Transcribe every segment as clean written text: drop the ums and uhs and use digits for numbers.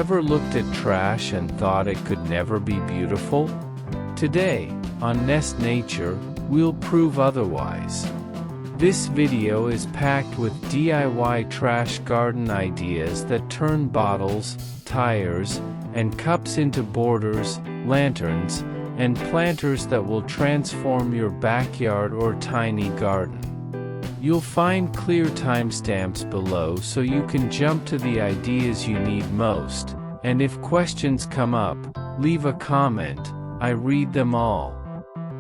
Ever looked at trash and thought it could never be beautiful? Today, on Nest Nature, we'll prove otherwise. This video is packed with DIY trash garden ideas that turn bottles, tires, and cups into borders, lanterns, and planters that will transform your backyard or tiny garden. You'll find clear timestamps below so you can jump to the ideas you need most, and if questions come up, leave a comment. I read them all.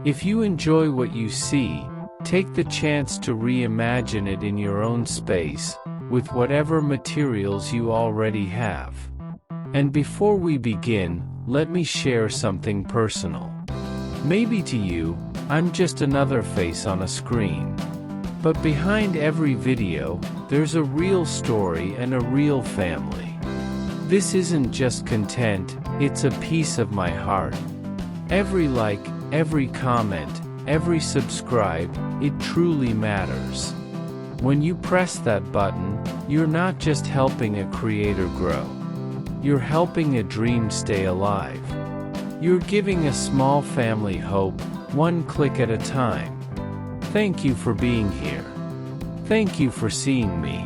If you enjoy what you see, take the chance to reimagine it in your own space, with whatever materials you already have. And before we begin, let me share something personal. Maybe to you, I'm just another face on a screen. But behind every video, there's a real story and a real family. This isn't just content, it's a piece of my heart. Every like, every comment, every subscribe, it truly matters. When you press that button, you're not just helping a creator grow. You're helping a dream stay alive. You're giving a small family hope, one click at a time. Thank you for being here. Thank you for seeing me.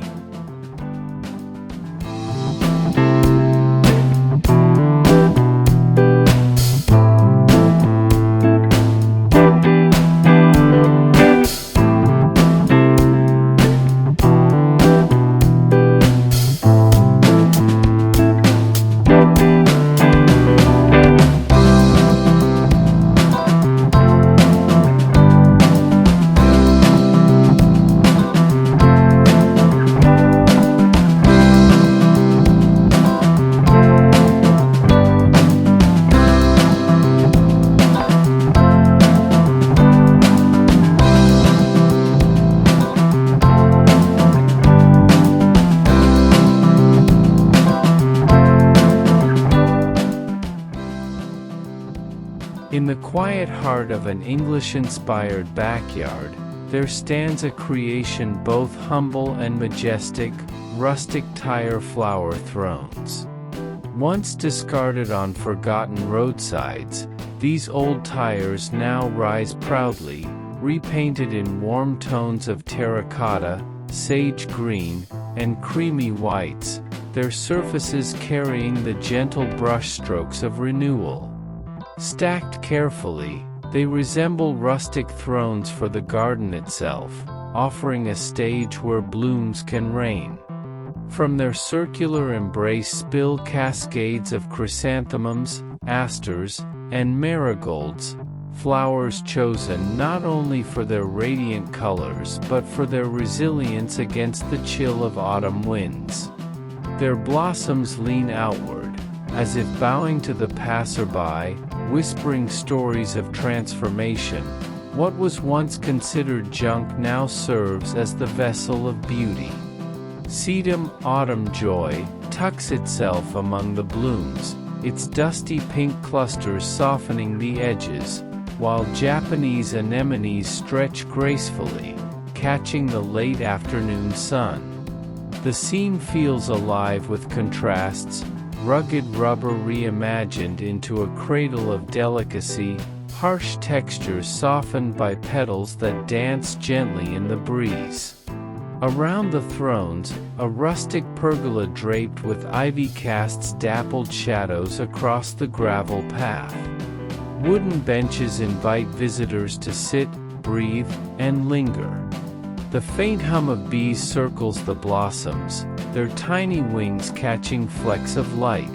In the quiet heart of an English-inspired backyard, there stands a creation both humble and majestic, rustic tire flower thrones. Once discarded on forgotten roadsides, these old tires now rise proudly, repainted in warm tones of terracotta, sage green, and creamy whites, their surfaces carrying the gentle brushstrokes of renewal. Stacked carefully, they resemble rustic thrones for the garden itself, offering a stage where blooms can reign. From their circular embrace spill cascades of chrysanthemums, asters, and marigolds, flowers chosen not only for their radiant colors but for their resilience against the chill of autumn winds. Their blossoms lean outward, as if bowing to the passerby, whispering stories of transformation. What was once considered junk now serves as the vessel of beauty. Sedum autumn joy tucks itself among the blooms, its dusty pink clusters softening the edges, while Japanese anemones stretch gracefully, catching the late afternoon sun. The scene feels alive with contrasts, rugged rubber reimagined into a cradle of delicacy, harsh textures softened by petals that dance gently in the breeze. Around the thrones, a rustic pergola draped with ivy casts dappled shadows across the gravel path. Wooden benches invite visitors to sit, breathe, and linger. The faint hum of bees circles the blossoms, their tiny wings catching flecks of light.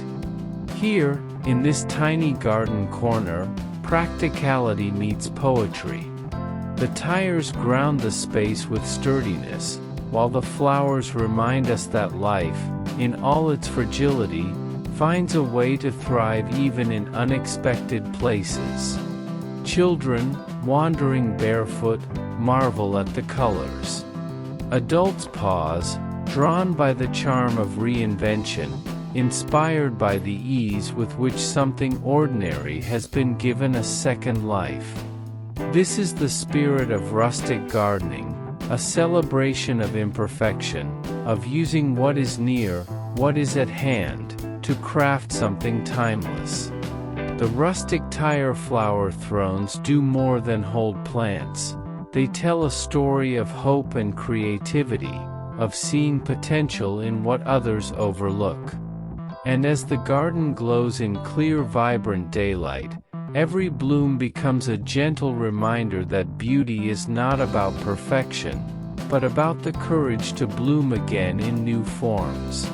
Here, in this tiny garden corner, practicality meets poetry. The tires ground the space with sturdiness, while the flowers remind us that life, in all its fragility, finds a way to thrive even in unexpected places. Children, wandering barefoot, marvel at the colors. Adults pause, drawn by the charm of reinvention, inspired by the ease with which something ordinary has been given a second life. This is the spirit of rustic gardening, a celebration of imperfection, of using what is near, what is at hand, to craft something timeless. The rustic tire flower thrones do more than hold plants. They tell a story of hope and creativity, of seeing potential in what others overlook. And as the garden glows in clear, vibrant daylight, every bloom becomes a gentle reminder that beauty is not about perfection, but about the courage to bloom again in new forms.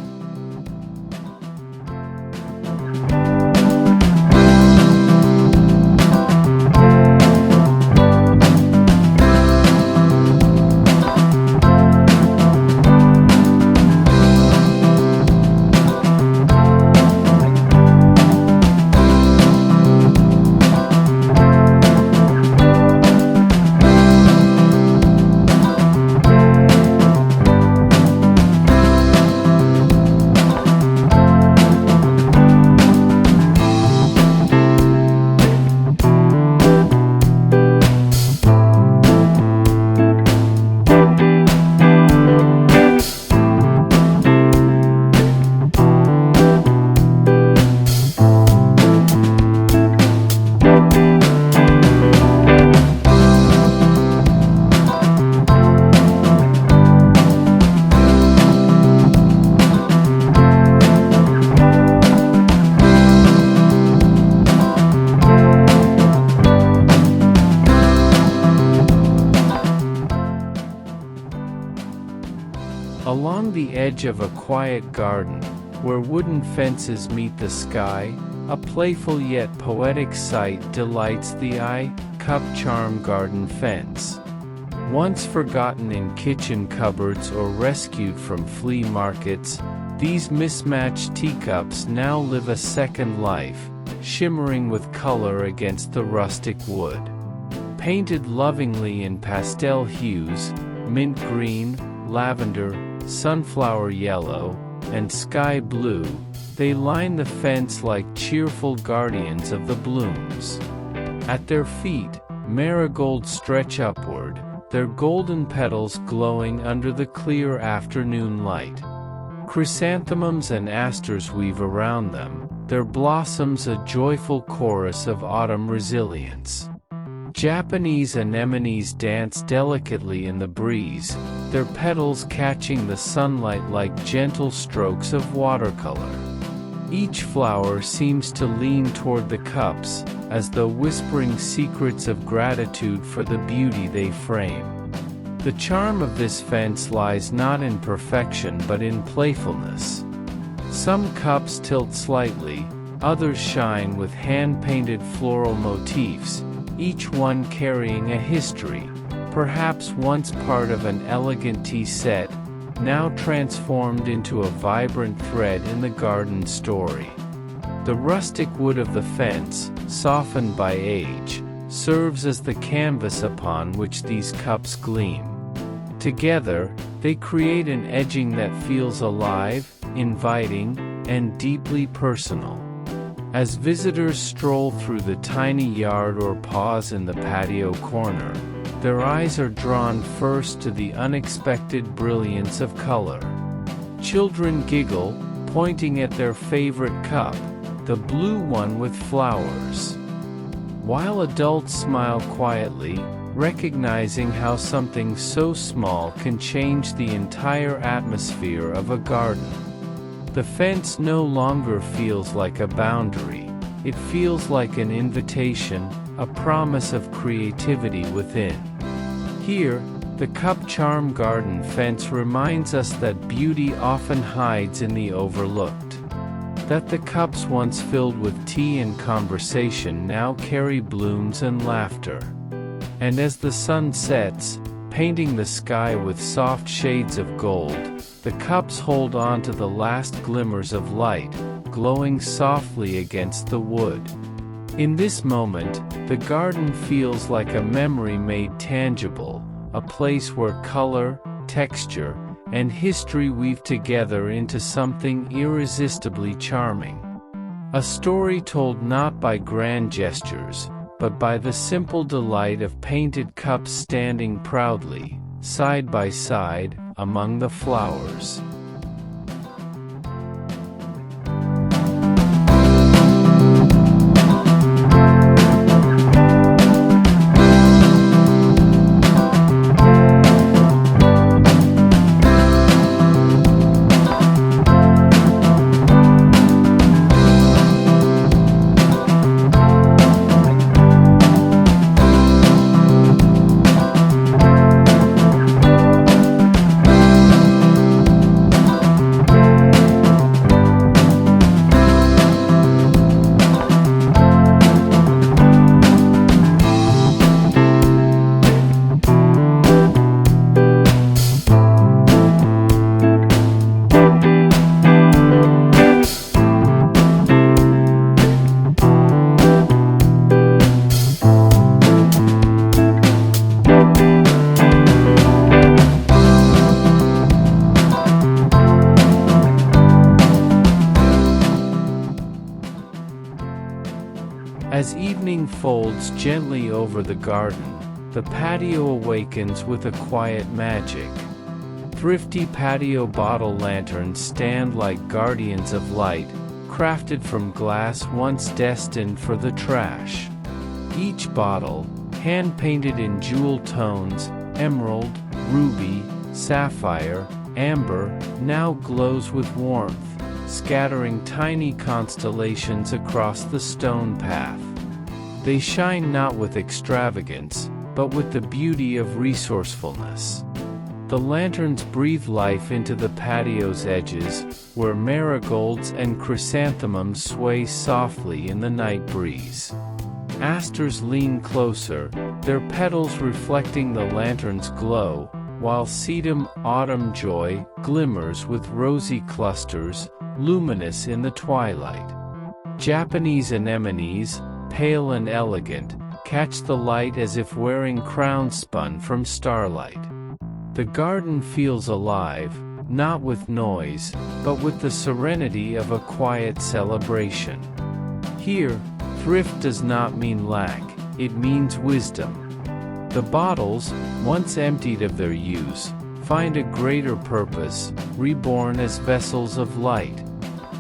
Along the edge of a quiet garden, where wooden fences meet the sky, a playful yet poetic sight delights the eye. Cup charm garden fence. Once forgotten in kitchen cupboards or rescued from flea markets, these mismatched teacups now live a second life, shimmering with color against the rustic wood. Painted lovingly in pastel hues, mint green, lavender, sunflower yellow, and sky blue, they line the fence like cheerful guardians of the blooms. At their feet, marigolds stretch upward, their golden petals glowing under the clear afternoon light. Chrysanthemums and asters weave around them, their blossoms a joyful chorus of autumn resilience. Japanese anemones dance delicately in the breeze, their petals catching the sunlight like gentle strokes of watercolor. Each flower seems to lean toward the cups, as though whispering secrets of gratitude for the beauty they frame. The charm of this fence lies not in perfection but in playfulness. Some cups tilt slightly, others shine with hand-painted floral motifs, each one carrying a history, perhaps once part of an elegant tea set, now transformed into a vibrant thread in the garden story. The rustic wood of the fence, softened by age, serves as the canvas upon which these cups gleam. Together, they create an edging that feels alive, inviting, and deeply personal. As visitors stroll through the tiny yard or pause in the patio corner, their eyes are drawn first to the unexpected brilliance of color. Children giggle, pointing at their favorite cup, the blue one with flowers, while adults smile quietly, recognizing how something so small can change the entire atmosphere of a garden. The fence no longer feels like a boundary, it feels like an invitation, a promise of creativity within. Here, the cup charm garden fence reminds us that beauty often hides in the overlooked. That the cups once filled with tea and conversation now carry blooms and laughter. And as the sun sets, painting the sky with soft shades of gold, the cups hold on to the last glimmers of light, glowing softly against the wood. In this moment, the garden feels like a memory made tangible, a place where color, texture, and history weave together into something irresistibly charming. A story told not by grand gestures, but by the simple delight of painted cups standing proudly, side by side, among the flowers. As evening folds gently over the garden, the patio awakens with a quiet magic. Thrifty patio bottle lanterns stand like guardians of light, crafted from glass once destined for the trash. Each bottle, hand-painted in jewel tones, emerald, ruby, sapphire, amber, now glows with warmth, scattering tiny constellations across the stone path. They shine not with extravagance, but with the beauty of resourcefulness. The lanterns breathe life into the patio's edges, where marigolds and chrysanthemums sway softly in the night breeze. Asters lean closer, their petals reflecting the lantern's glow, while sedum autumn joy glimmers with rosy clusters, luminous in the twilight. Japanese anemones, pale and elegant, catch the light as if wearing crowns spun from starlight. The garden feels alive, not with noise, but with the serenity of a quiet celebration. Here, thrift does not mean lack, it means wisdom. The bottles, once emptied of their use, find a greater purpose, reborn as vessels of light.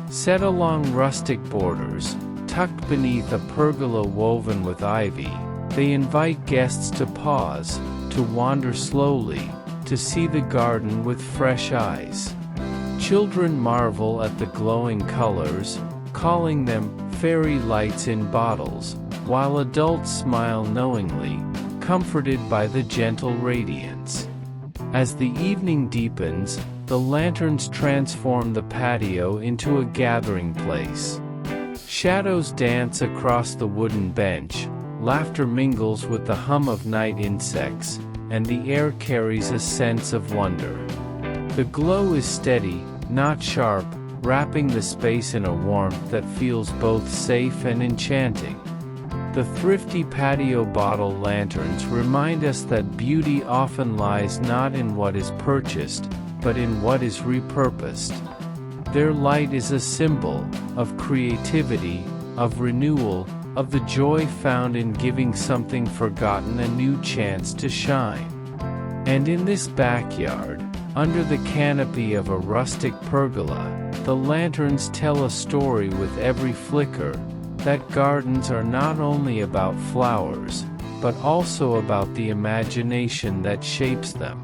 Set along rustic borders, tucked beneath a pergola woven with ivy, they invite guests to pause, to wander slowly, to see the garden with fresh eyes. Children marvel at the glowing colors, calling them fairy lights in bottles, while adults smile knowingly, comforted by the gentle radiance. As the evening deepens, the lanterns transform the patio into a gathering place. Shadows dance across the wooden bench, laughter mingles with the hum of night insects, and the air carries a sense of wonder. The glow is steady, not sharp, wrapping the space in a warmth that feels both safe and enchanting. The thrifty patio bottle lanterns remind us that beauty often lies not in what is purchased, but in what is repurposed. Their light is a symbol of creativity, of renewal, of the joy found in giving something forgotten a new chance to shine. And in this backyard, under the canopy of a rustic pergola, the lanterns tell a story with every flicker, that gardens are not only about flowers, but also about the imagination that shapes them.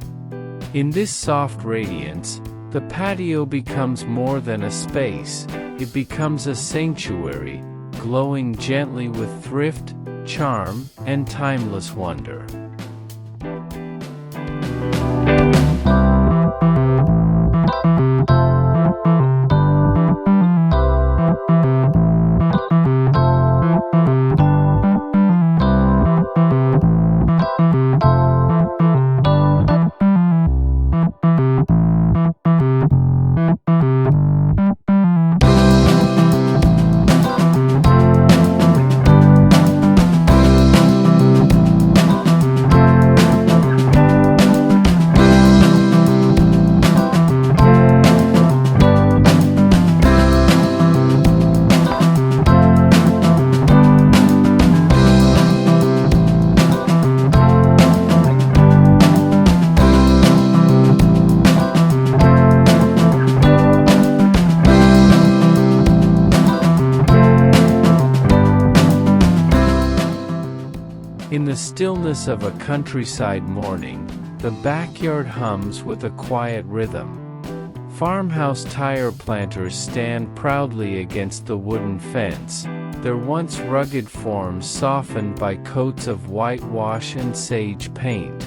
In this soft radiance, the patio becomes more than a space, it becomes a sanctuary, glowing gently with thrift, charm, and timeless wonder. In the stillness of a countryside morning, the backyard hums with a quiet rhythm. Farmhouse tire planters stand proudly against the wooden fence, their once rugged forms softened by coats of whitewash and sage paint.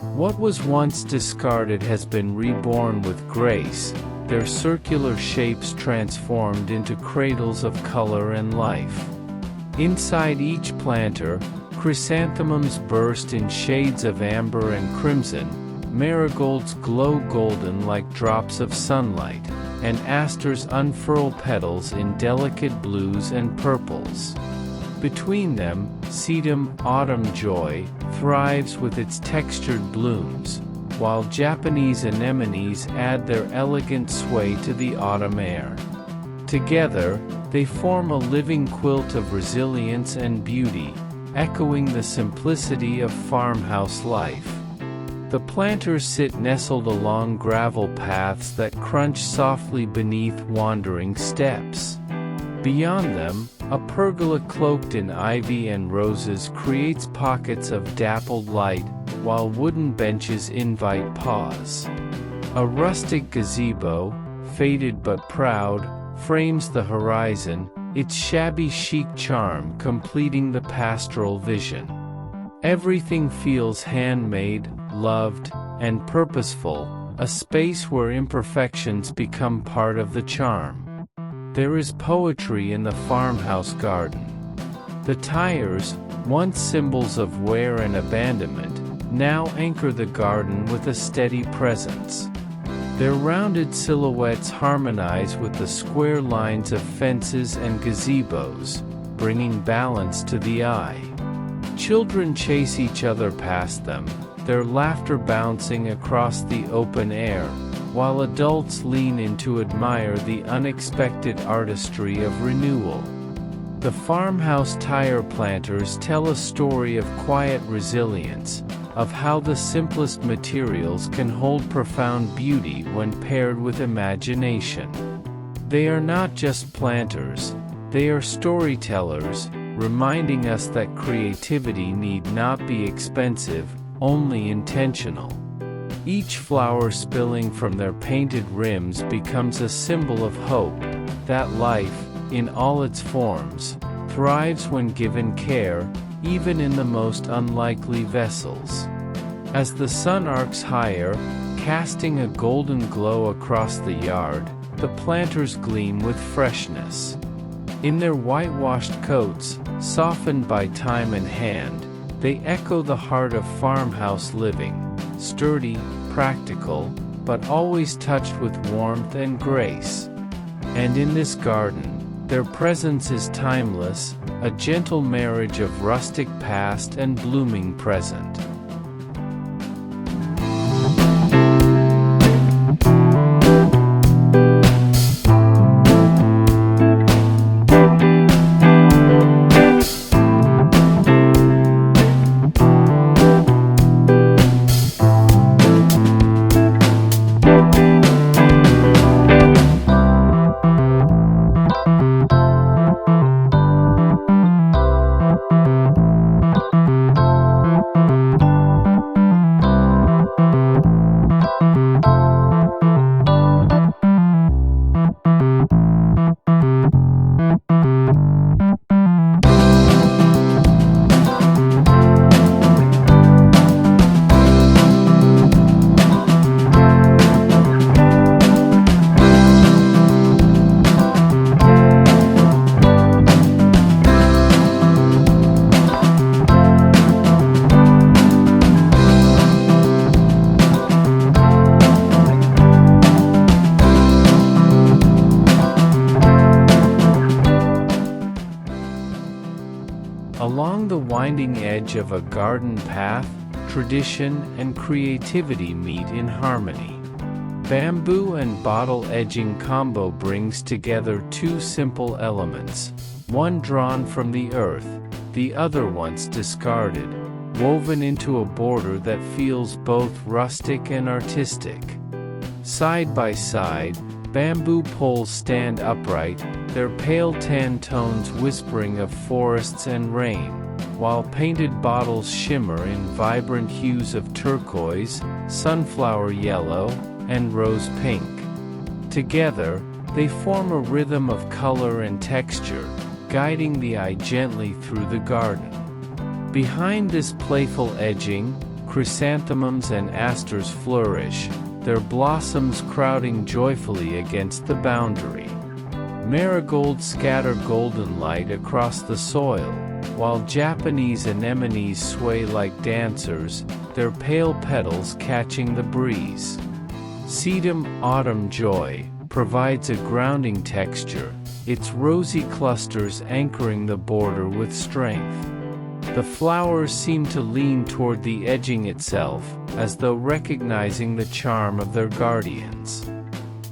What was once discarded has been reborn with grace, their circular shapes transformed into cradles of color and life. Inside each planter, chrysanthemums burst in shades of amber and crimson, marigolds glow golden like drops of sunlight, and asters unfurl petals in delicate blues and purples. Between them, sedum autumn joy thrives with its textured blooms, while Japanese anemones add their elegant sway to the autumn air. Together, they form a living quilt of resilience and beauty, echoing the simplicity of farmhouse life. The planters sit nestled along gravel paths that crunch softly beneath wandering steps. Beyond them, a pergola cloaked in ivy and roses creates pockets of dappled light, while wooden benches invite pause. A rustic gazebo, faded but proud, frames the horizon, its shabby chic charm completing the pastoral vision. Everything feels handmade, loved, and purposeful, a space where imperfections become part of the charm. There is poetry in the farmhouse garden. The tires, once symbols of wear and abandonment, now anchor the garden with a steady presence. Their rounded silhouettes harmonize with the square lines of fences and gazebos, bringing balance to the eye. Children chase each other past them, their laughter bouncing across the open air, while adults lean in to admire the unexpected artistry of renewal. The farmhouse tire planters tell a story of quiet resilience, of how the simplest materials can hold profound beauty when paired with imagination. They are not just planters, they are storytellers, reminding us that creativity need not be expensive, only intentional. Each flower spilling from their painted rims becomes a symbol of hope, that life, in all its forms, thrives when given care, even in the most unlikely vessels. As the sun arcs higher, casting a golden glow across the yard, the planters gleam with freshness. In their whitewashed coats, softened by time and hand, they echo the heart of farmhouse living, sturdy, practical, but always touched with warmth and grace. And in this garden, their presence is timeless, a gentle marriage of rustic past and blooming present. Along the winding edge of a garden path, tradition and creativity meet in harmony. Bamboo and bottle edging combo brings together two simple elements, one drawn from the earth, the other once discarded, woven into a border that feels both rustic and artistic. Side by side, bamboo poles stand upright, their pale tan tones whispering of forests and rain, while painted bottles shimmer in vibrant hues of turquoise, sunflower yellow, and rose pink. Together, they form a rhythm of color and texture, guiding the eye gently through the garden. Behind this playful edging, chrysanthemums and asters flourish, their blossoms crowding joyfully against the boundary. Marigolds scatter golden light across the soil, while Japanese anemones sway like dancers, their pale petals catching the breeze. Sedum autumn joy provides a grounding texture, its rosy clusters anchoring the border with strength. The flowers seem to lean toward the edging itself, as though recognizing the charm of their guardians.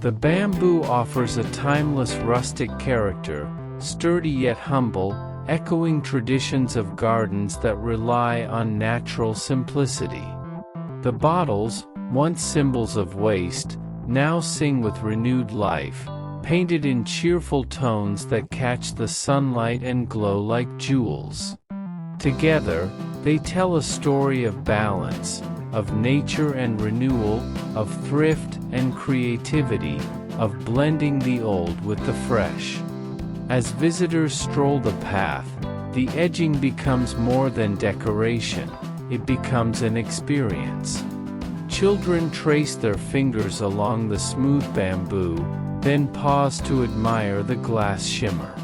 The bamboo offers a timeless rustic character, sturdy yet humble, echoing traditions of gardens that rely on natural simplicity. The bottles, once symbols of waste, now sing with renewed life, painted in cheerful tones that catch the sunlight and glow like jewels. Together, they tell a story of balance, of nature and renewal, of thrift and creativity, of blending the old with the fresh. As visitors stroll the path, the edging becomes more than decoration, it becomes an experience. Children trace their fingers along the smooth bamboo, then pause to admire the glass shimmer.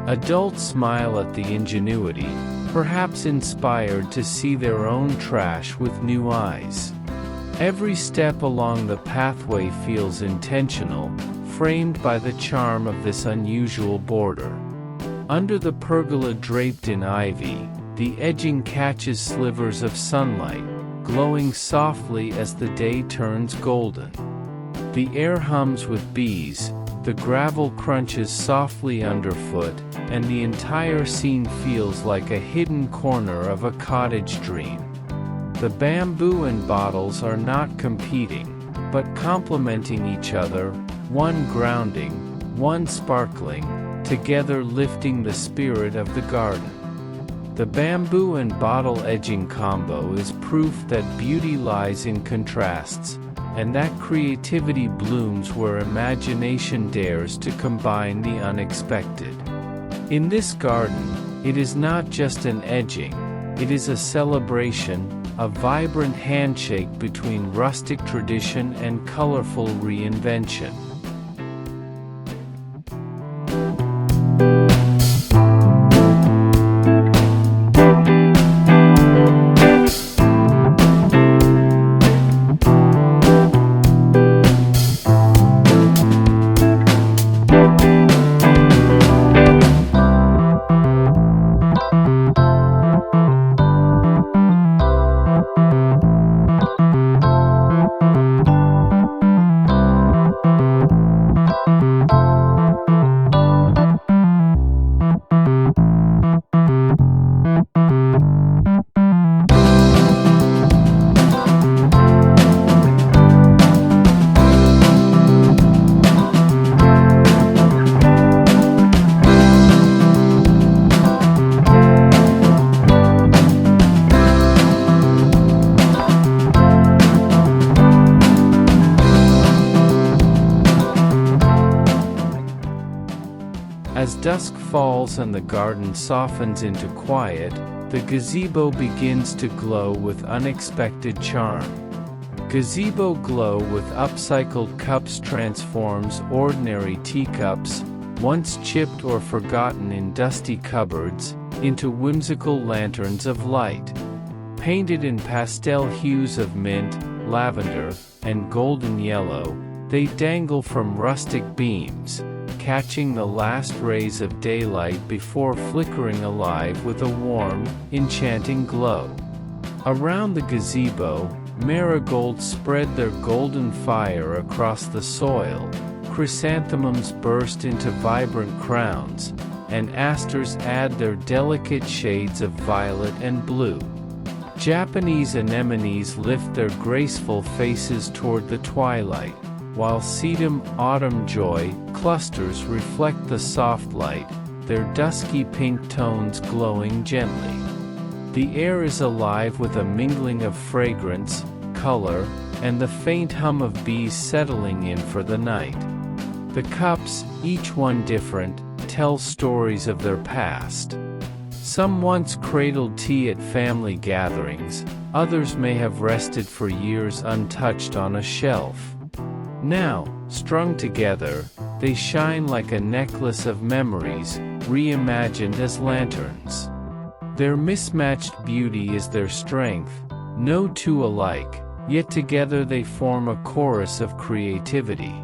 Adults smile at the ingenuity, perhaps inspired to see their own trash with new eyes. Every step along the pathway feels intentional, framed by the charm of this unusual border. Under the pergola draped in ivy, the edging catches slivers of sunlight, glowing softly as the day turns golden. The air hums with bees, the gravel crunches softly underfoot, and the entire scene feels like a hidden corner of a cottage dream. The bamboo and bottles are not competing, but complementing each other, one grounding, one sparkling, together lifting the spirit of the garden. The bamboo and bottle edging combo is proof that beauty lies in contrasts, and that creativity blooms where imagination dares to combine the unexpected. In this garden, it is not just an edging, it is a celebration, a vibrant handshake between rustic tradition and colorful reinvention. As dusk falls and the garden softens into quiet, the gazebo begins to glow with unexpected charm. Gazebo glow with upcycled cups transforms ordinary teacups, once chipped or forgotten in dusty cupboards, into whimsical lanterns of light. Painted in pastel hues of mint, lavender, and golden yellow, they dangle from rustic beams, catching the last rays of daylight before flickering alive with a warm, enchanting glow. Around the gazebo, marigolds spread their golden fire across the soil, chrysanthemums burst into vibrant crowns, and asters add their delicate shades of violet and blue. Japanese anemones lift their graceful faces toward the twilight, while sedum autumn joy clusters reflect the soft light, their dusky pink tones glowing gently. The air is alive with a mingling of fragrance, color, and the faint hum of bees settling in for the night. The cups, each one different, tell stories of their past. Some once cradled tea at family gatherings, others may have rested for years untouched on a shelf. Now, strung together, they shine like a necklace of memories, reimagined as lanterns. Their mismatched beauty is their strength, no two alike, yet together they form a chorus of creativity.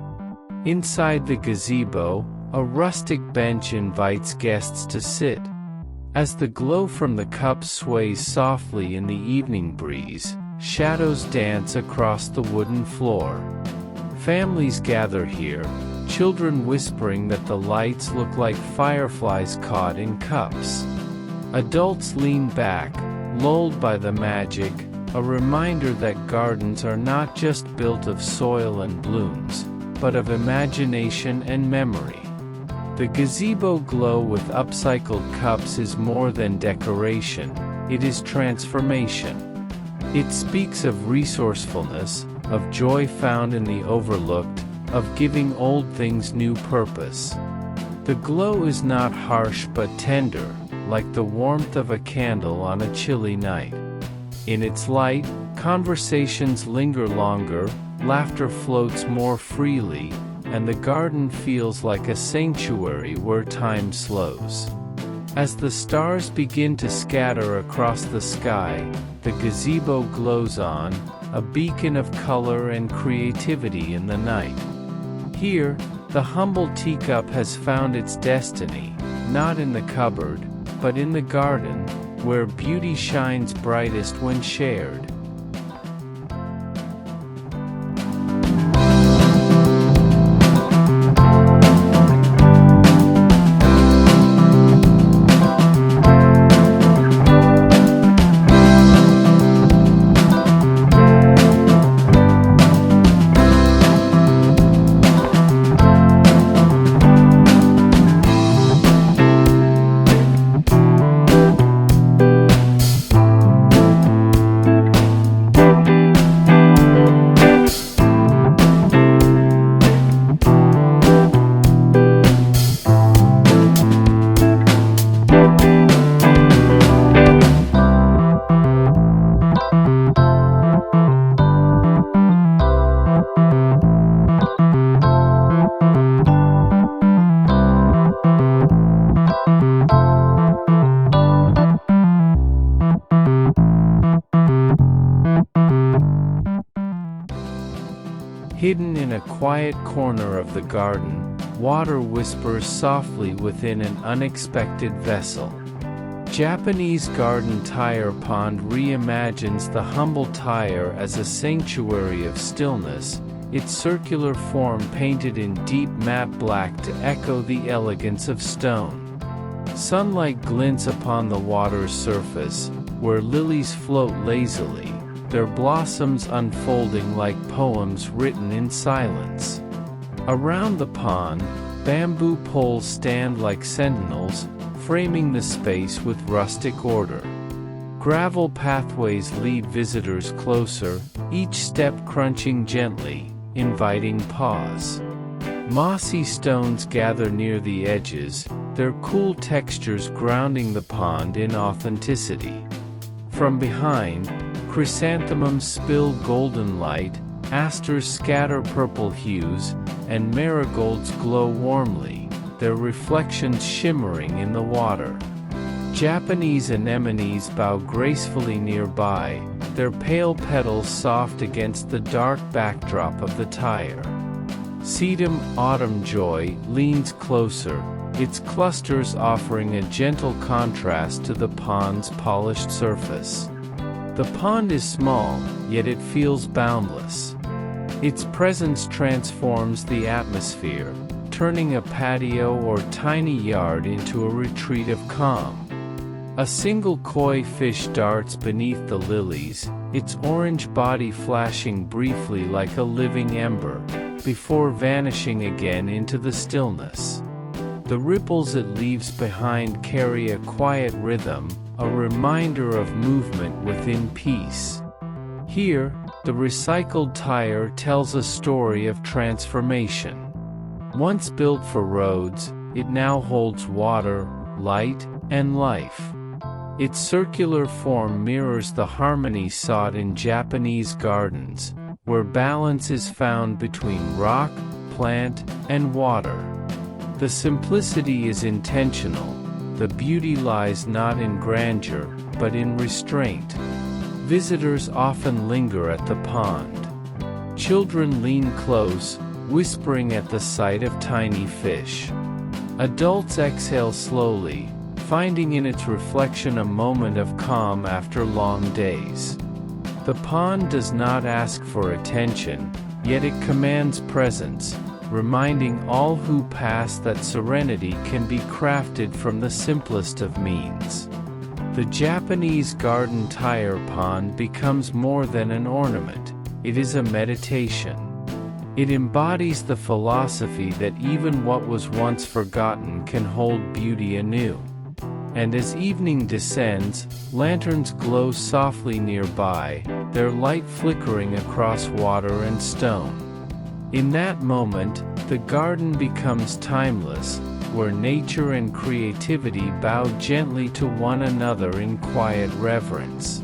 Inside the gazebo, a rustic bench invites guests to sit. As the glow from the cups sways softly in the evening breeze, shadows dance across the wooden floor. Families gather here, children whispering that the lights look like fireflies caught in cups. Adults lean back, lulled by the magic, a reminder that gardens are not just built of soil and blooms, but of imagination and memory. The gazebo glow with upcycled cups is more than decoration, it is transformation. It speaks of resourcefulness, of joy found in the overlooked, of giving old things new purpose. The glow is not harsh but tender, like the warmth of a candle on a chilly night. In its light, conversations linger longer, laughter floats more freely, and the garden feels like a sanctuary where time slows. As the stars begin to scatter across the sky, the gazebo glows on, a beacon of color and creativity in the night. Here, the humble teacup has found its destiny, not in the cupboard, but in the garden, where beauty shines brightest when shared. Hidden in a quiet corner of the garden, water whispers softly within an unexpected vessel. Japanese garden tire pond reimagines the humble tire as a sanctuary of stillness, its circular form painted in deep matte black to echo the elegance of stone. Sunlight glints upon the water's surface, where lilies float lazily, their blossoms unfolding like poems written in silence. Around the pond, bamboo poles stand like sentinels, framing the space with rustic order. Gravel pathways lead visitors closer, each step crunching gently, inviting pause. Mossy stones gather near the edges, their cool textures grounding the pond in authenticity. From behind, chrysanthemums spill golden light, asters scatter purple hues, and marigolds glow warmly, their reflections shimmering in the water. Japanese anemones bow gracefully nearby, their pale petals soft against the dark backdrop of the tire. Sedum autumn joy leans closer, its clusters offering a gentle contrast to the pond's polished surface. The pond is small, yet it feels boundless. Its presence transforms the atmosphere, turning a patio or tiny yard into a retreat of calm. A single koi fish darts beneath the lilies, its orange body flashing briefly like a living ember, before vanishing again into the stillness. The ripples it leaves behind carry a quiet rhythm, a reminder of movement within peace. Here, the recycled tire tells a story of transformation. Once built for roads, it now holds water, light, and life. Its circular form mirrors the harmony sought in Japanese gardens, where balance is found between rock, plant, and water. The simplicity is intentional. The beauty lies not in grandeur, but in restraint. Visitors often linger at the pond. Children lean close, whispering at the sight of tiny fish. Adults exhale slowly, finding in its reflection a moment of calm after long days. The pond does not ask for attention, yet it commands presence, reminding all who pass that serenity can be crafted from the simplest of means. The Japanese garden tire pond becomes more than an ornament, it is a meditation. It embodies the philosophy that even what was once forgotten can hold beauty anew. And as evening descends, lanterns glow softly nearby, their light flickering across water and stone. In that moment, the garden becomes timeless, where nature and creativity bow gently to one another in quiet reverence.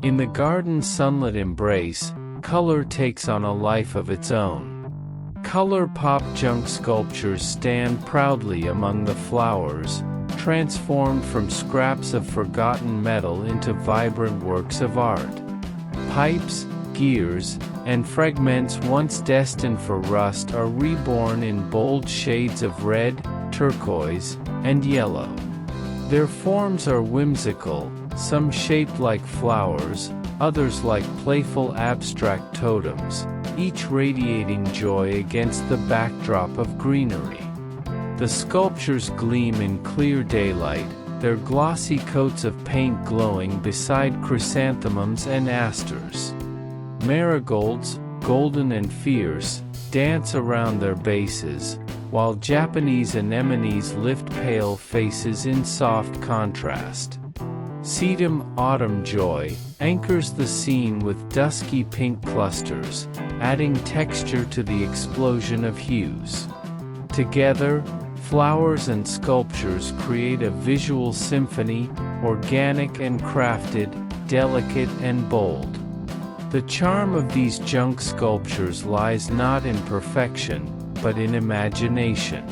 In the garden's sunlit embrace, color takes on a life of its own. Color-pop junk sculptures stand proudly among the flowers, transformed from scraps of forgotten metal into vibrant works of art. Pipes, gears, and fragments once destined for rust are reborn in bold shades of red, turquoise, and yellow. Their forms are whimsical, some shaped like flowers, others like playful abstract totems, each radiating joy against the backdrop of greenery. The sculptures gleam in clear daylight, their glossy coats of paint glowing beside chrysanthemums and asters. Marigolds, golden and fierce, dance around their bases, while Japanese anemones lift pale faces in soft contrast. Sedum autumn joy anchors the scene with dusky pink clusters, adding texture to the explosion of hues. Together, flowers and sculptures create a visual symphony, organic and crafted, delicate and bold. The charm of these junk sculptures lies not in perfection, but in imagination.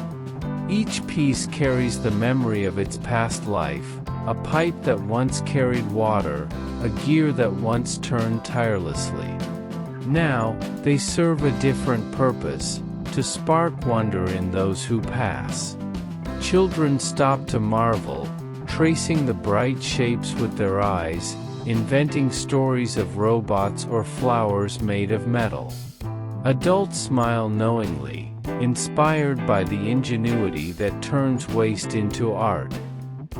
Each piece carries the memory of its past life, a pipe that once carried water, a gear that once turned tirelessly. Now, they serve a different purpose, to spark wonder in those who pass. Children stop to marvel, tracing the bright shapes with their eyes, inventing stories of robots or flowers made of metal. Adults smile knowingly, inspired by the ingenuity that turns waste into art.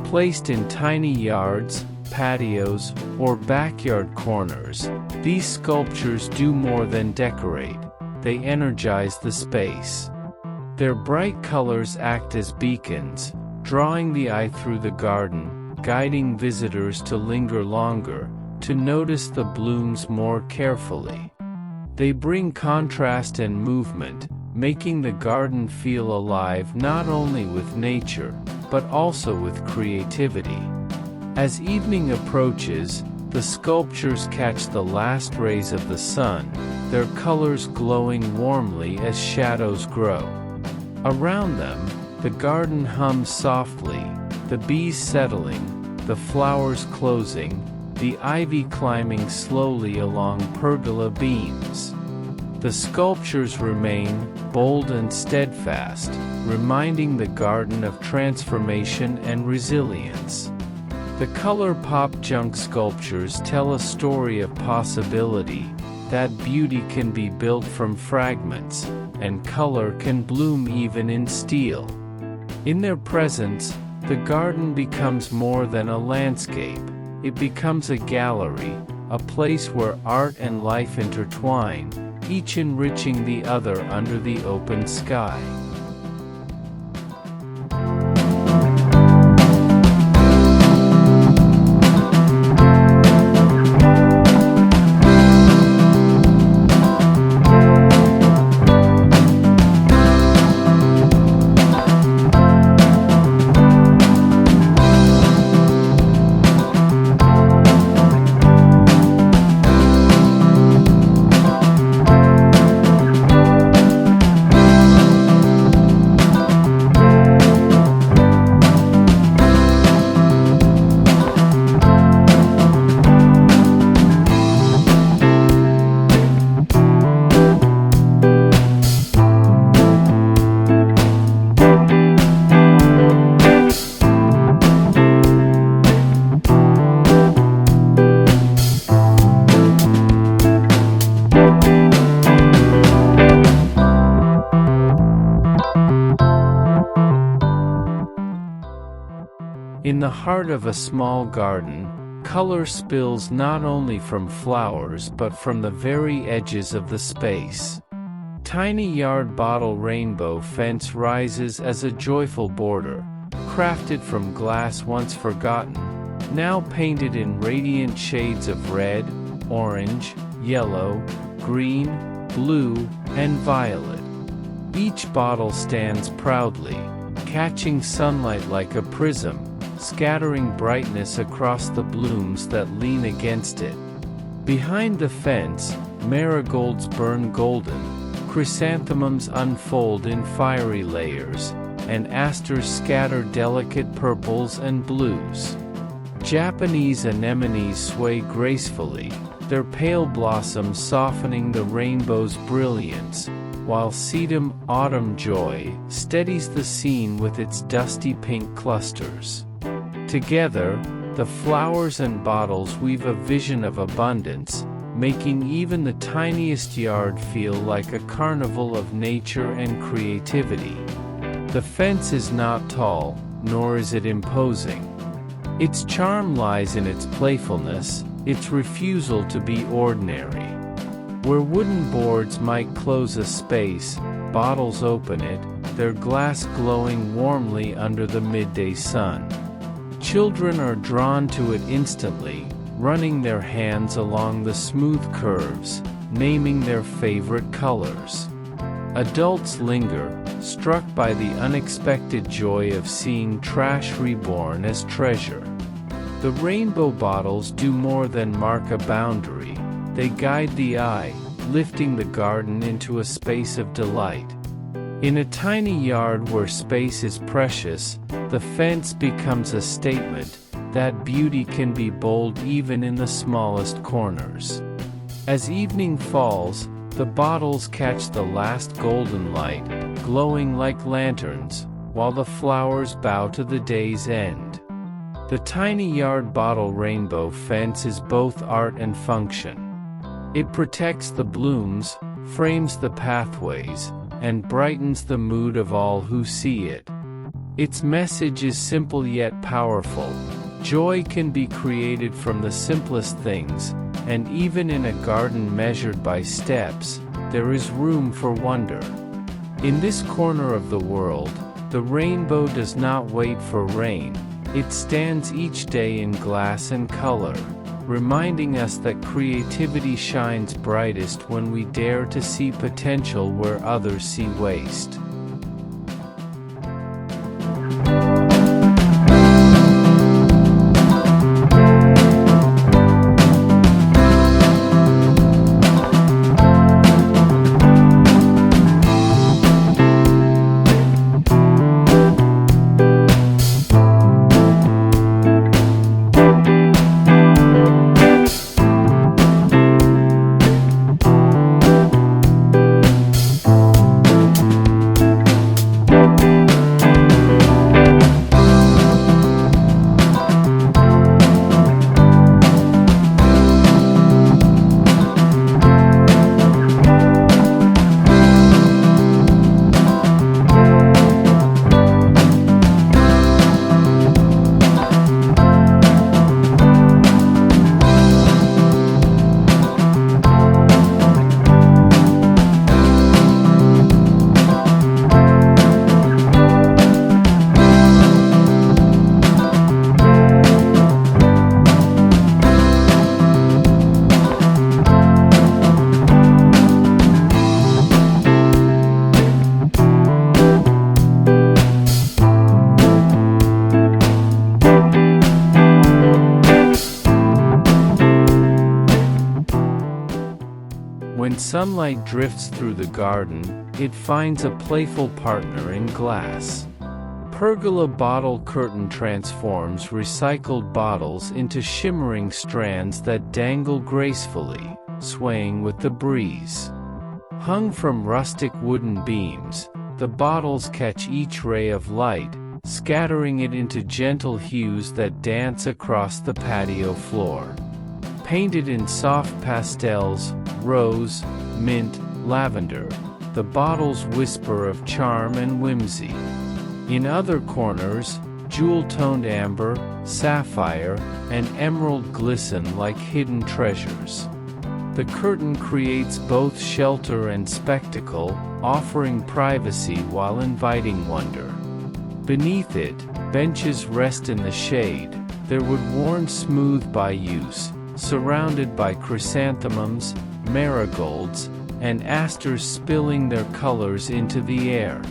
Placed in tiny yards, patios, or backyard corners, these sculptures do more than decorate, they energize the space. Their bright colors act as beacons, drawing the eye through the garden, guiding visitors to linger longer, to notice the blooms more carefully. They bring contrast and movement, making the garden feel alive not only with nature, but also with creativity. As evening approaches, the sculptures catch the last rays of the sun, their colors glowing warmly as shadows grow. Around them, the garden hums softly, the bees settling, the flowers closing, the ivy climbing slowly along pergola beams. The sculptures remain, bold and steadfast, reminding the garden of transformation and resilience. The color-pop junk sculptures tell a story of possibility, that beauty can be built from fragments, and color can bloom even in steel. In their presence, the garden becomes more than a landscape, it becomes a gallery, a place where art and life intertwine, each enriching the other under the open sky. In the heart of a small garden, color spills not only from flowers but from the very edges of the space. Tiny yard bottle rainbow fence rises as a joyful border, crafted from glass once forgotten, now painted in radiant shades of red, orange, yellow, green, blue, and violet. Each bottle stands proudly, catching sunlight like a prism, scattering brightness across the blooms that lean against it. Behind the fence, marigolds burn golden, chrysanthemums unfold in fiery layers, and asters scatter delicate purples and blues. Japanese anemones sway gracefully, their pale blossoms softening the rainbow's brilliance, while sedum autumn joy steadies the scene with its dusty pink clusters. Together, the flowers and bottles weave a vision of abundance, making even the tiniest yard feel like a carnival of nature and creativity. The fence is not tall, nor is it imposing. Its charm lies in its playfulness, its refusal to be ordinary. Where wooden boards might close a space, bottles open it, their glass glowing warmly under the midday sun. Children are drawn to it instantly, running their hands along the smooth curves, naming their favorite colors. Adults linger, struck by the unexpected joy of seeing trash reborn as treasure. The rainbow bottles do more than mark a boundary, they guide the eye, lifting the garden into a space of delight. In a tiny yard where space is precious, the fence becomes a statement that beauty can be bold even in the smallest corners. As evening falls, the bottles catch the last golden light, glowing like lanterns, while the flowers bow to the day's end. The tiny yard bottle rainbow fence is both art and function. It protects the blooms, frames the pathways, and brightens the mood of all who see it. Its message is simple yet powerful. Joy can be created from the simplest things, and even in a garden measured by steps, there is room for wonder. In this corner of the world, the rainbow does not wait for rain, it stands each day in glass and color, reminding us that creativity shines brightest when we dare to see potential where others see waste. When sunlight drifts through the garden, it finds a playful partner in glass. Pergola bottle curtain transforms recycled bottles into shimmering strands that dangle gracefully, swaying with the breeze. Hung from rustic wooden beams, the bottles catch each ray of light, scattering it into gentle hues that dance across the patio floor. Painted in soft pastels, rose, mint, lavender, the bottles whisper of charm and whimsy. In other corners, jewel-toned amber, sapphire, and emerald glisten like hidden treasures. The curtain creates both shelter and spectacle, offering privacy while inviting wonder. Beneath it, benches rest in the shade, their wood worn smooth by use, surrounded by chrysanthemums, marigolds, and asters spilling their colors into the air.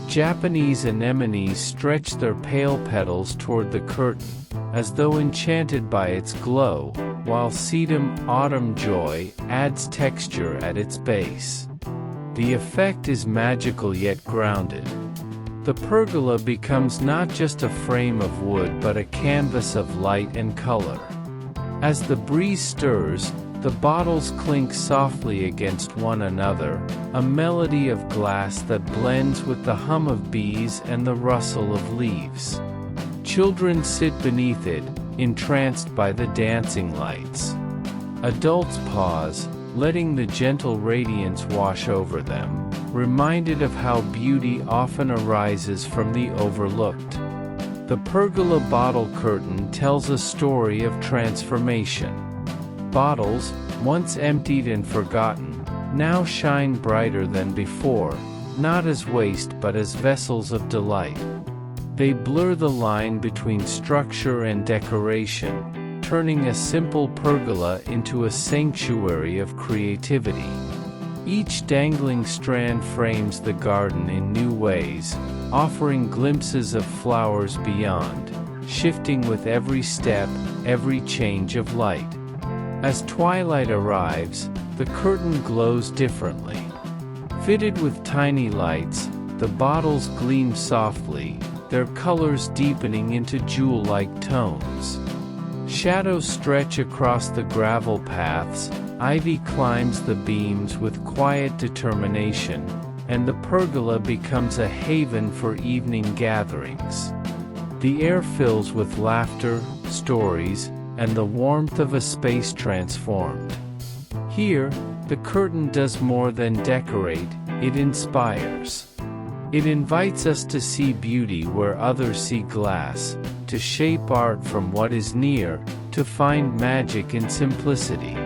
Japanese anemones stretch their pale petals toward the curtain, as though enchanted by its glow, while sedum autumn joy adds texture at its base. The effect is magical yet grounded. The pergola becomes not just a frame of wood but a canvas of light and color. As the breeze stirs, the bottles clink softly against one another, a melody of glass that blends with the hum of bees and the rustle of leaves. Children sit beneath it, entranced by the dancing lights. Adults pause, letting the gentle radiance wash over them, reminded of how beauty often arises from the overlooked. The pergola bottle curtain tells a story of transformation. Bottles, once emptied and forgotten, now shine brighter than before, not as waste but as vessels of delight. They blur the line between structure and decoration, turning a simple pergola into a sanctuary of creativity. Each dangling strand frames the garden in new ways, offering glimpses of flowers beyond, shifting with every step, every change of light. As twilight arrives, the curtain glows differently. Fitted with tiny lights, the bottles gleam softly, their colors deepening into jewel-like tones. Shadows stretch across the gravel paths, ivy climbs the beams with quiet determination, and the pergola becomes a haven for evening gatherings. The air fills with laughter, stories, and the warmth of a space transformed. Here, the curtain does more than decorate, it inspires. It invites us to see beauty where others see glass, to shape art from what is near, to find magic in simplicity.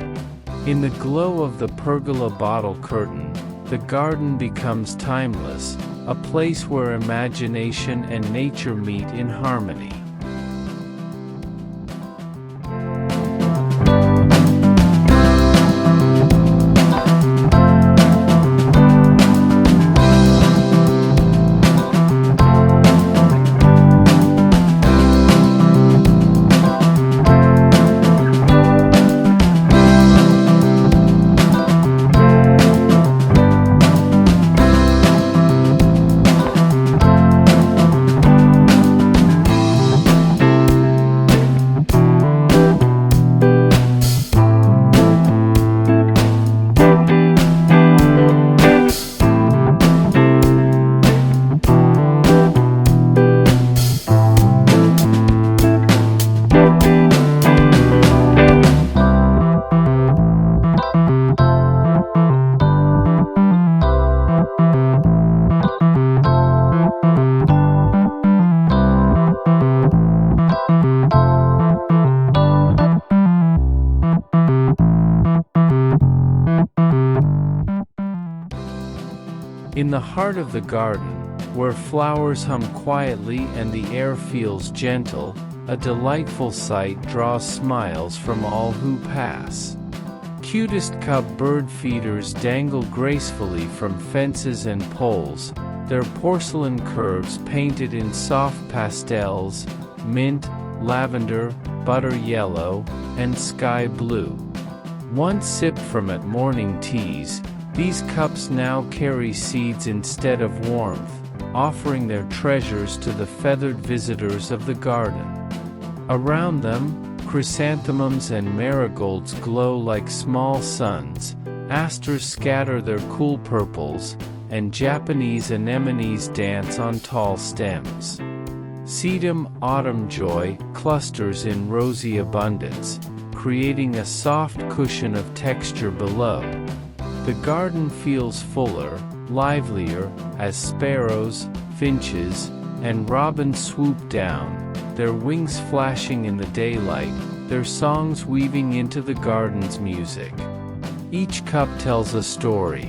In the glow of the pergola bottle curtain, the garden becomes timeless, a place where imagination and nature meet in harmony. In the heart of the garden, where flowers hum quietly and the air feels gentle, a delightful sight draws smiles from all who pass. Cutest cub bird feeders dangle gracefully from fences and poles, their porcelain curves painted in soft pastels, mint, lavender, butter yellow, and sky blue. Once sipped from at morning teas, these cups now carry seeds instead of warmth, offering their treasures to the feathered visitors of the garden. Around them, chrysanthemums and marigolds glow like small suns, asters scatter their cool purples, and Japanese anemones dance on tall stems. Sedum autumn joy clusters in rosy abundance, creating a soft cushion of texture below. The garden feels fuller, livelier, as sparrows, finches, and robins swoop down, their wings flashing in the daylight, their songs weaving into the garden's music. Each cup tells a story.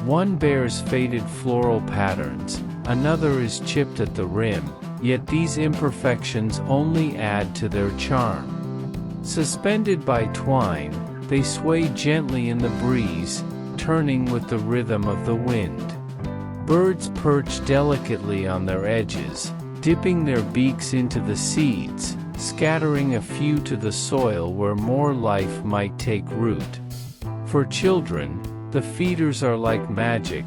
One bears faded floral patterns, another is chipped at the rim, yet these imperfections only add to their charm. Suspended by twine, they sway gently in the breeze, turning with the rhythm of the wind. Birds perch delicately on their edges, dipping their beaks into the seeds, scattering a few to the soil where more life might take root. For children, the feeders are like magic,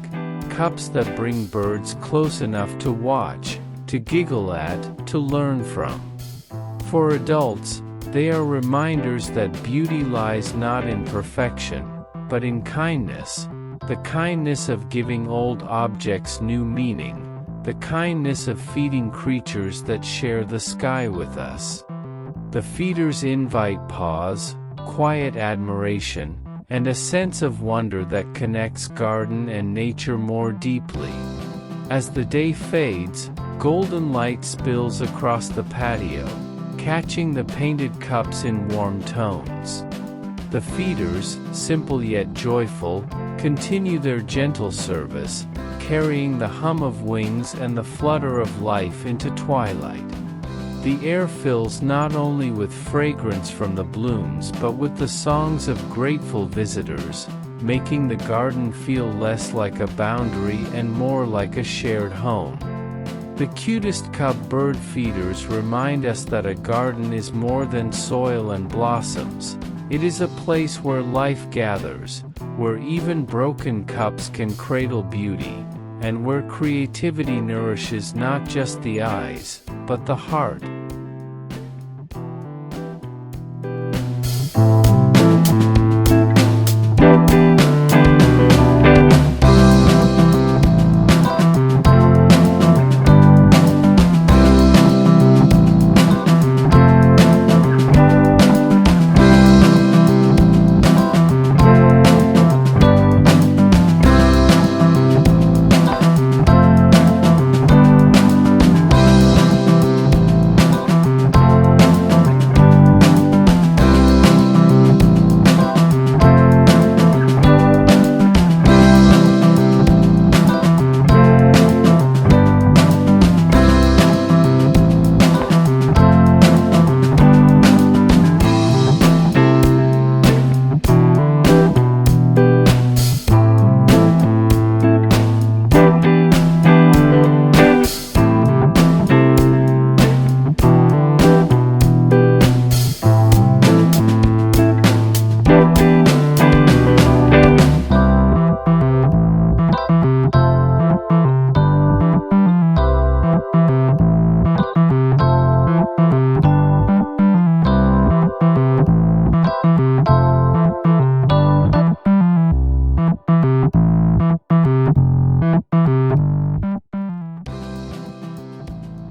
cups that bring birds close enough to watch, to giggle at, to learn from. For adults, they are reminders that beauty lies not in perfection, but in kindness, the kindness of giving old objects new meaning, the kindness of feeding creatures that share the sky with us. The feeders invite pause, quiet admiration, and a sense of wonder that connects garden and nature more deeply. As the day fades, golden light spills across the patio, catching the painted cups in warm tones. The feeders, simple yet joyful, continue their gentle service, carrying the hum of wings and the flutter of life into twilight. The air fills not only with fragrance from the blooms but with the songs of grateful visitors, making the garden feel less like a boundary and more like a shared home. The cutest cup bird feeders remind us that a garden is more than soil and blossoms. It is a place where life gathers, where even broken cups can cradle beauty, and where creativity nourishes not just the eyes, but the heart.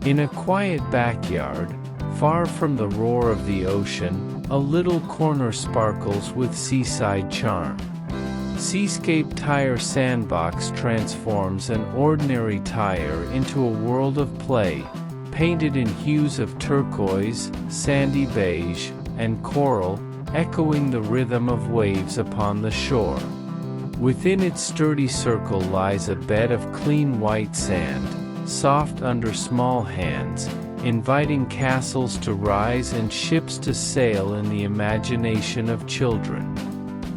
In a quiet backyard, far from the roar of the ocean, a little corner sparkles with seaside charm. Seascape Tire Sandbox transforms an ordinary tire into a world of play, painted in hues of turquoise, sandy beige, and coral, echoing the rhythm of waves upon the shore. Within its sturdy circle lies a bed of clean white sand, soft under small hands, inviting castles to rise and ships to sail in the imagination of children.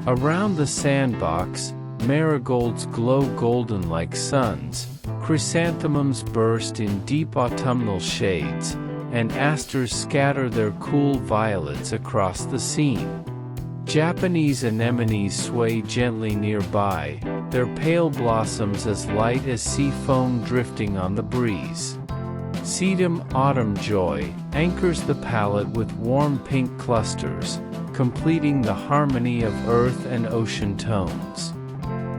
Around the sandbox, marigolds glow golden like suns, chrysanthemums burst in deep autumnal shades, and asters scatter their cool violets across the scene. Japanese anemones sway gently nearby, their pale blossoms as light as sea foam drifting on the breeze. Sedum autumn joy anchors the palette with warm pink clusters, completing the harmony of earth and ocean tones.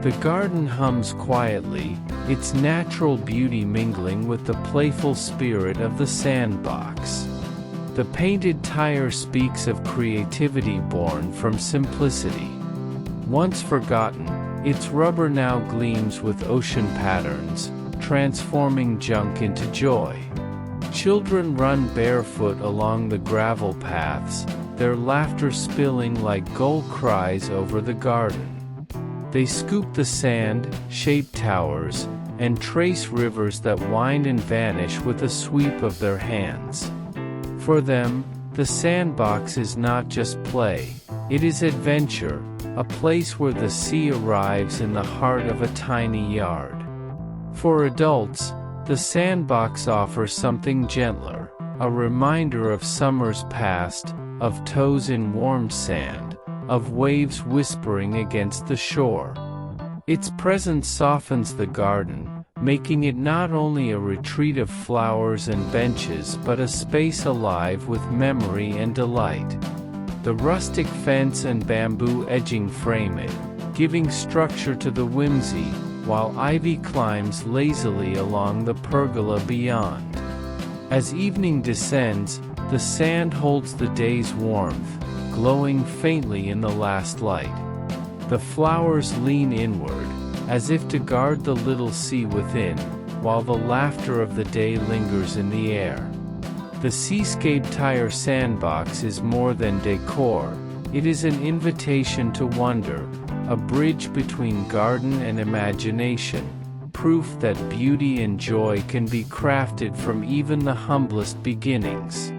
The garden hums quietly, its natural beauty mingling with the playful spirit of the sandbox. The painted tire speaks of creativity born from simplicity. Once forgotten, its rubber now gleams with ocean patterns, transforming junk into joy. Children run barefoot along the gravel paths, their laughter spilling like gull cries over the garden. They scoop the sand, shape towers, and trace rivers that wind and vanish with a sweep of their hands. For them, the sandbox is not just play, it is adventure, a place where the sea arrives in the heart of a tiny yard. For adults, the sandbox offers something gentler, a reminder of summers past, of toes in warm sand, of waves whispering against the shore. Its presence softens the garden, making it not only a retreat of flowers and benches but a space alive with memory and delight. The rustic fence and bamboo edging frame it, giving structure to the whimsy, while ivy climbs lazily along the pergola beyond. As evening descends, the sand holds the day's warmth, glowing faintly in the last light. The flowers lean inward, as if to guard the little sea within, while the laughter of the day lingers in the air. The Seascape Tire Sandbox is more than decor, it is an invitation to wonder, a bridge between garden and imagination, proof that beauty and joy can be crafted from even the humblest beginnings.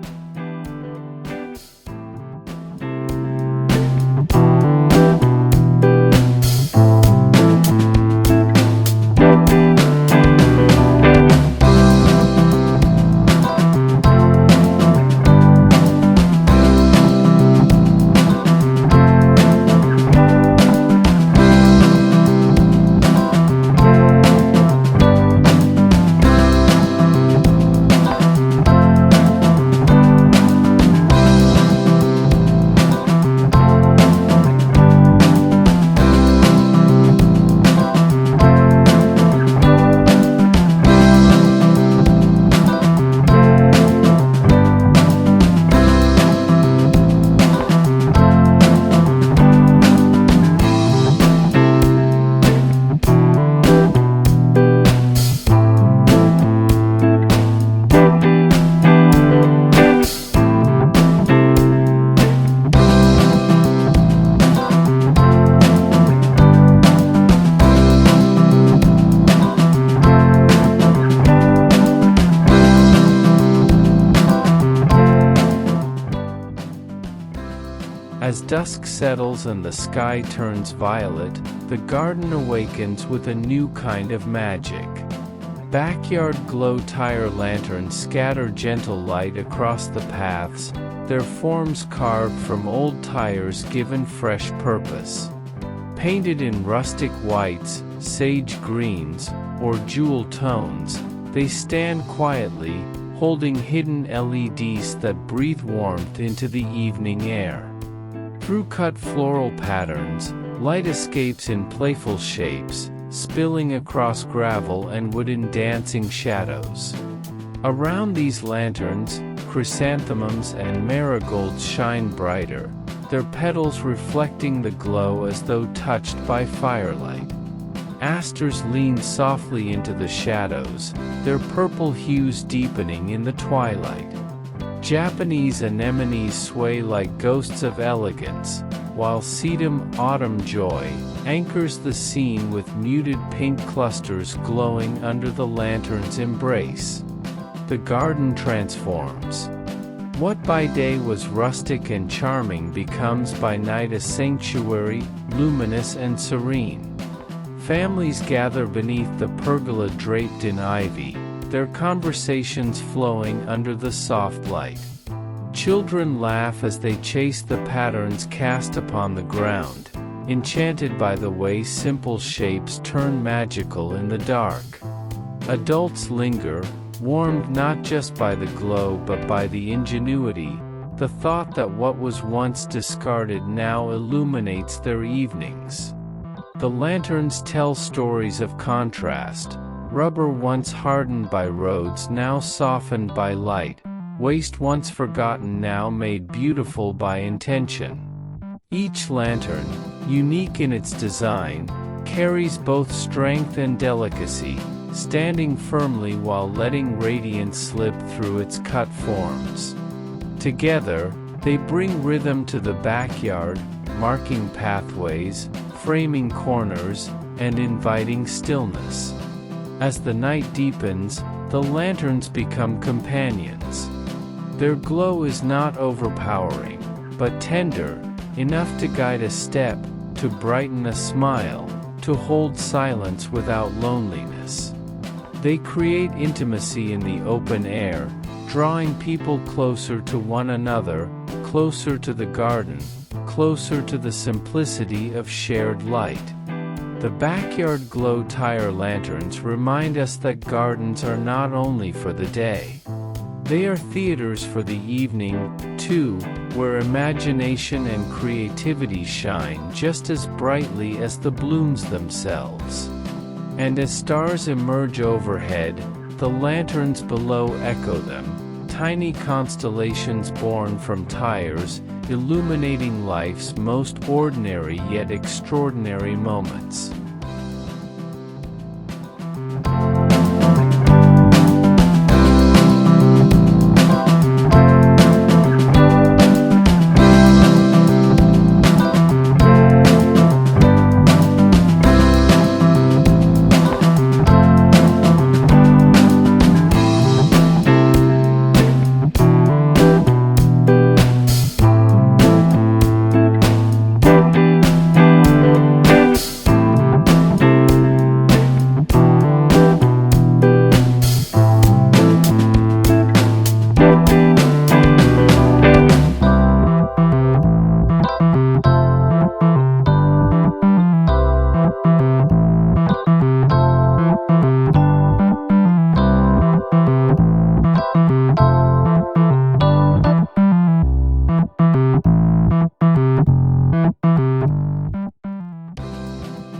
As dusk settles and the sky turns violet, the garden awakens with a new kind of magic. Backyard glow tire lanterns scatter gentle light across the paths, their forms carved from old tires given fresh purpose. Painted in rustic whites, sage greens, or jewel tones, they stand quietly, holding hidden LEDs that breathe warmth into the evening air. Through cut floral patterns, light escapes in playful shapes, spilling across gravel and wood in dancing shadows. Around these lanterns, chrysanthemums and marigolds shine brighter, their petals reflecting the glow as though touched by firelight. Asters lean softly into the shadows, their purple hues deepening in the twilight. Japanese anemones sway like ghosts of elegance, while sedum autumn joy anchors the scene with muted pink clusters glowing under the lantern's embrace. The garden transforms. What by day was rustic and charming becomes by night a sanctuary, luminous and serene. Families gather beneath the pergola draped in ivy, their conversations flowing under the soft light. Children laugh as they chase the patterns cast upon the ground, enchanted by the way simple shapes turn magical in the dark. Adults linger, warmed not just by the glow but by the ingenuity, the thought that what was once discarded now illuminates their evenings. The lanterns tell stories of contrast, rubber once hardened by roads now softened by light, waste once forgotten now made beautiful by intention. Each lantern, unique in its design, carries both strength and delicacy, standing firmly while letting radiance slip through its cut forms. Together, they bring rhythm to the backyard, marking pathways, framing corners, and inviting stillness. As the night deepens, the lanterns become companions. Their glow is not overpowering, but tender, enough to guide a step, to brighten a smile, to hold silence without loneliness. They create intimacy in the open air, drawing people closer to one another, closer to the garden, closer to the simplicity of shared light. The backyard glow tire lanterns remind us that gardens are not only for the day. They are theaters for the evening, too, where imagination and creativity shine just as brightly as the blooms themselves. And as stars emerge overhead, the lanterns below echo them, tiny constellations born from tires, illuminating life's most ordinary yet extraordinary moments.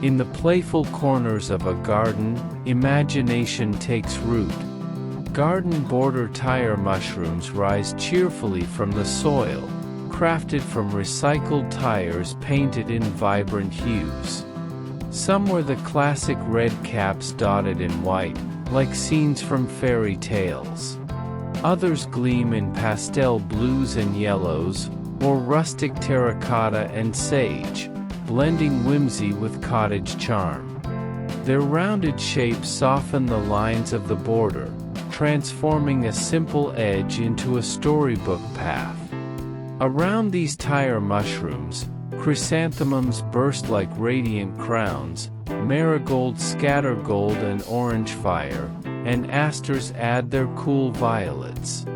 In the playful corners of a garden, imagination takes root. Garden border tire mushrooms rise cheerfully from the soil, crafted from recycled tires painted in vibrant hues. Some were the classic red caps dotted in white, like scenes from fairy tales. Others gleam in pastel blues and yellows, or rustic terracotta and sage, blending whimsy with cottage charm. Their rounded shapes soften the lines of the border, transforming a simple edge into a storybook path. Around these tire mushrooms, chrysanthemums burst like radiant crowns, marigolds scatter gold and orange fire, and asters add their cool violets.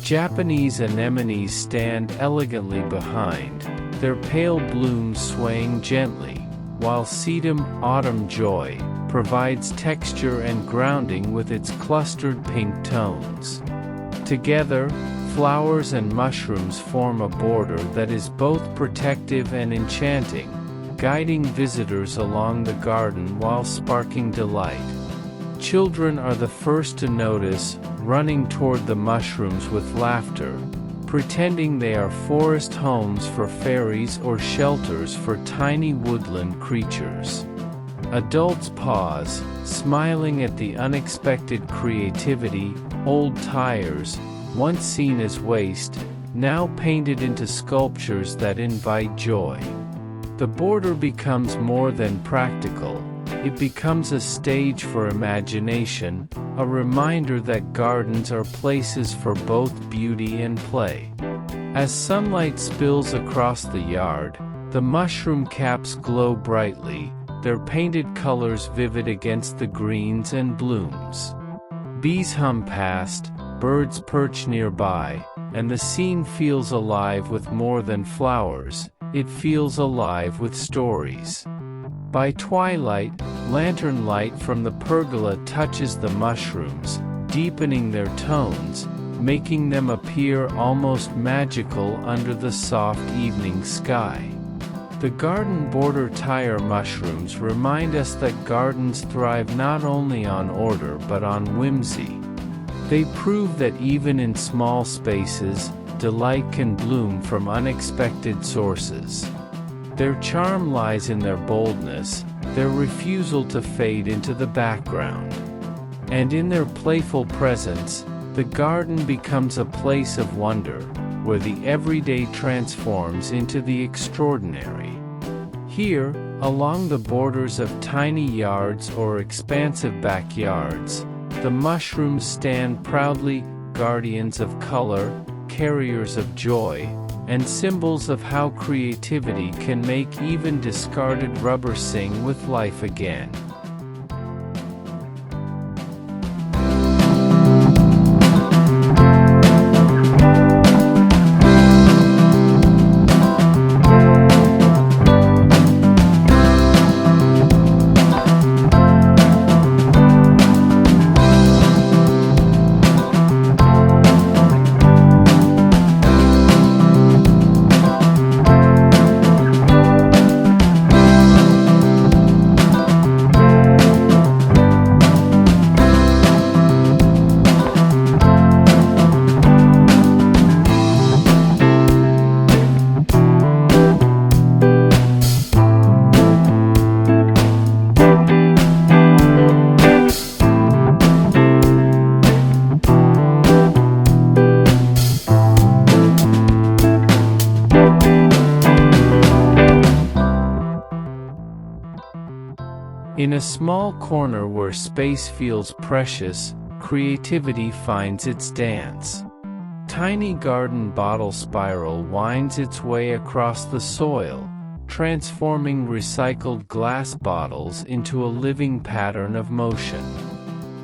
Japanese anemones stand elegantly behind, their pale blooms swaying gently, while sedum, autumn joy, provides texture and grounding with its clustered pink tones. Together, flowers and mushrooms form a border that is both protective and enchanting, guiding visitors along the garden while sparking delight. Children are the first to notice, running toward the mushrooms with laughter, pretending they are forest homes for fairies or shelters for tiny woodland creatures. Adults pause, smiling at the unexpected creativity. Old tires, once seen as waste, now painted into sculptures that invite joy. The border becomes more than practical. It becomes a stage for imagination, a reminder that gardens are places for both beauty and play. As sunlight spills across the yard, the mushroom caps glow brightly, their painted colors vivid against the greens and blooms. Bees hum past, birds perch nearby, and the scene feels alive with more than flowers, it feels alive with stories. By twilight, lantern light from the pergola touches the mushrooms, deepening their tones, making them appear almost magical under the soft evening sky. The garden border tire mushrooms remind us that gardens thrive not only on order but on whimsy. They prove that even in small spaces, delight can bloom from unexpected sources. Their charm lies in their boldness, their refusal to fade into the background. And in their playful presence, the garden becomes a place of wonder, where the everyday transforms into the extraordinary. Here, along the borders of tiny yards or expansive backyards, the mushrooms stand proudly, guardians of color, carriers of joy, and symbols of how creativity can make even discarded rubber sing with life again. In a small corner where space feels precious, creativity finds its dance. Tiny garden bottle spiral winds its way across the soil, transforming recycled glass bottles into a living pattern of motion.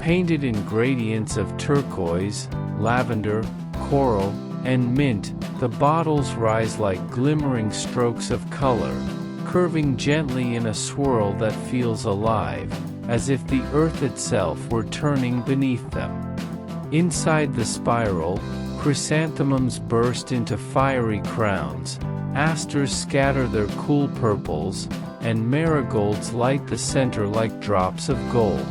Painted in gradients of turquoise, lavender, coral, and mint, the bottles rise like glimmering strokes of color, curving gently in a swirl that feels alive, as if the earth itself were turning beneath them. Inside the spiral, chrysanthemums burst into fiery crowns, asters scatter their cool purples, and marigolds light the center like drops of gold.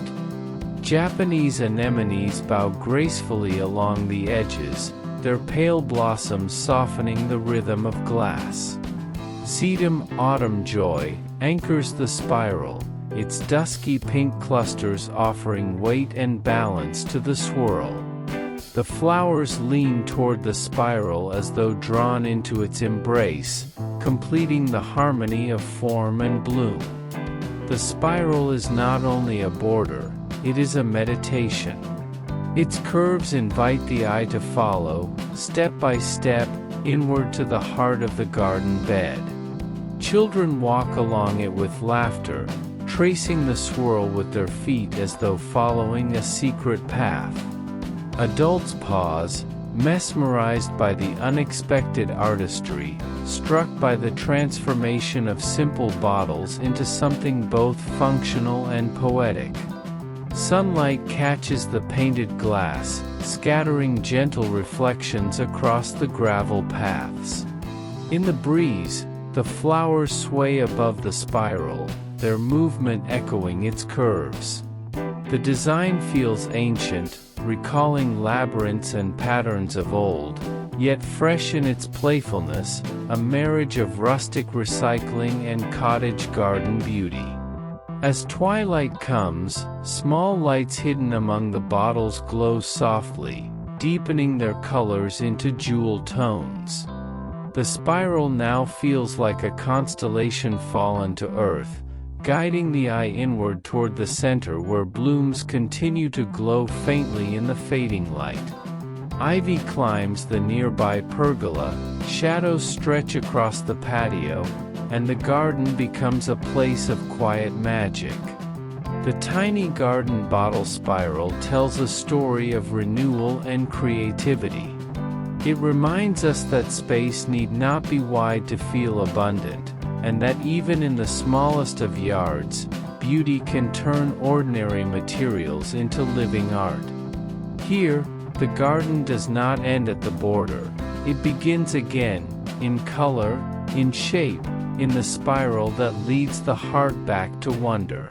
Japanese anemones bow gracefully along the edges, their pale blossoms softening the rhythm of glass. Sedum autumn joy anchors the spiral, its dusky pink clusters offering weight and balance to the swirl. The flowers lean toward the spiral as though drawn into its embrace, completing the harmony of form and bloom. The spiral is not only a border, it is a meditation. Its curves invite the eye to follow, step by step, inward to the heart of the garden bed. Children walk along it with laughter, tracing the swirl with their feet as though following a secret path. Adults pause, mesmerized by the unexpected artistry, struck by the transformation of simple bottles into something both functional and poetic. Sunlight catches the painted glass, scattering gentle reflections across the gravel paths. In the breeze, the flowers sway above the spiral, their movement echoing its curves. The design feels ancient, recalling labyrinths and patterns of old, yet fresh in its playfulness, a marriage of rustic recycling and cottage garden beauty. As twilight comes, small lights hidden among the bottles glow softly, deepening their colors into jewel tones. The spiral now feels like a constellation fallen to earth, guiding the eye inward toward the center where blooms continue to glow faintly in the fading light. Ivy climbs the nearby pergola, shadows stretch across the patio, and the garden becomes a place of quiet magic. The tiny garden bottle spiral tells a story of renewal and creativity. It reminds us that space need not be wide to feel abundant, and that even in the smallest of yards, beauty can turn ordinary materials into living art. Here, the garden does not end at the border. It begins again, in color, in shape, in the spiral that leads the heart back to wonder.